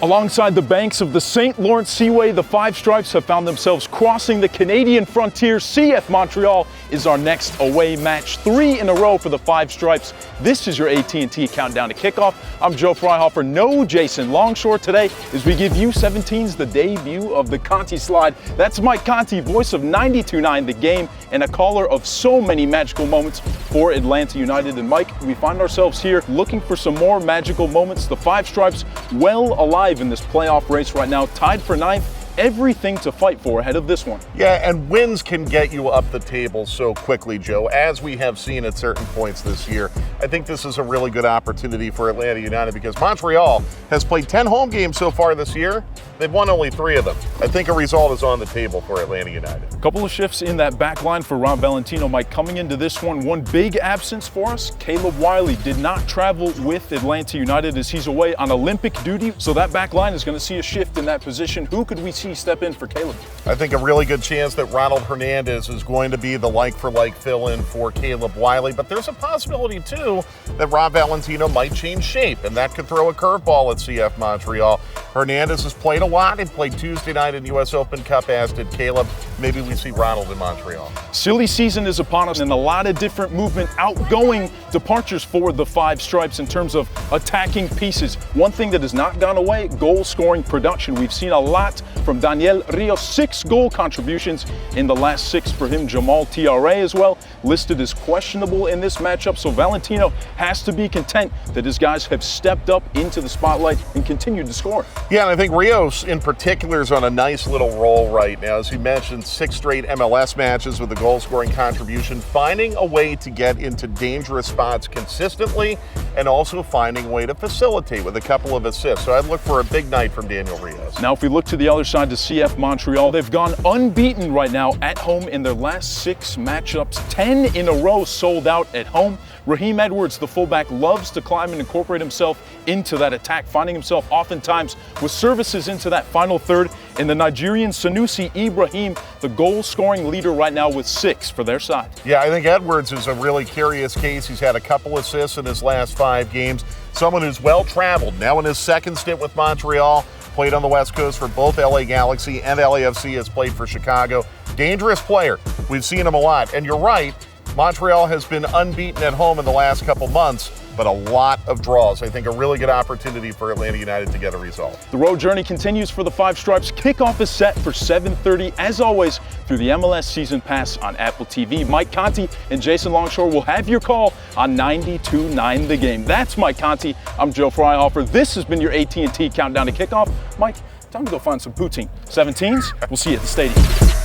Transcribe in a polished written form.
Alongside the banks of the St. Lawrence Seaway, the Five Stripes have found themselves crossing the Canadian frontier. CF Montreal is our next away match, 3 in a row for the Five Stripes. This is your AT&T countdown to kickoff. I'm Joe Fryhofer, no Jason Longshore today, as we give you 17's the debut of the CONTI slide. That's Mike Conti, voice of 92.9 The Game, and a caller of so many magical moments for Atlanta United. And Mike, we find ourselves here looking for some more magical moments. The Five Stripes well alive in this playoff race right now, tied for 9th. Everything to fight for ahead of this one. Yeah, and wins can get you up the table so quickly, Joe, as we have seen at certain points this year. I think this is a really good opportunity for Atlanta United because Montreal has played 10 home games so far this year. They've won only 3 of them. I think a result is on the table for Atlanta United. A couple of shifts in that back line for Rob Valentino. Mike, coming into this one big absence for us. Caleb Wiley did not travel with Atlanta United as he's away on Olympic duty. So that back line is going to see a shift in that position. Who could we see step in for Caleb? I think a really good chance that Ronald Hernandez is going to be the like-for-like fill-in for Caleb Wiley, but there's a possibility, too, that Rob Valentino might change shape, and that could throw a curveball at CF Montreal. Hernandez has played a lot. He played Tuesday night in the U.S. Open Cup, as did Caleb. Maybe we see Ronald in Montreal. Silly season is upon us, and a lot of different movement, outgoing departures for the Five Stripes in terms of attacking pieces. One thing that has not gone away, goal-scoring production. We've seen a lot from Daniel Rios, 6 goal contributions in the last 6 for him. Jamal TRA as well, listed as questionable in this matchup. So Valentino has to be content that his guys have stepped up into the spotlight and continued to score. Yeah, and I think Rios in particular is on a nice little roll right now. As you mentioned, 6 straight MLS matches with a goal-scoring contribution, finding a way to get into dangerous spots consistently and also finding a way to facilitate with a couple of assists. So I'd look for a big night from Daniel Rios. Now, if we look to the other side to CF Montreal, they've gone unbeaten right now at home in their last 6 matchups, 10 in a row sold out at home. Raheem Edwards, the fullback, loves to climb and incorporate himself into that attack, finding himself oftentimes with services into that final third. And the Nigerian Sanusi Ibrahim, the goal-scoring leader right now with 6 for their side. Yeah, I think Edwards is a really curious case. He's had a couple assists in his last 5 games. Someone who's well-traveled, now in his second stint with Montreal, played on the West Coast for both LA Galaxy and LAFC, has played for Chicago. Dangerous player. We've seen him a lot. And you're right, Montreal has been unbeaten at home in the last couple months, but a lot of draws. I think a really good opportunity for Atlanta United to get a result. The road journey continues for the Five Stripes. Kickoff is set for 7:30, as always, through the MLS Season Pass on Apple TV. Mike Conti and Jason Longshore will have your call on 92.9 The Game. That's Mike Conti. I'm Joe Fryhofer. This has been your AT&T Countdown to Kickoff. Mike, time to go find some poutine. 17's, we'll see you at the stadium.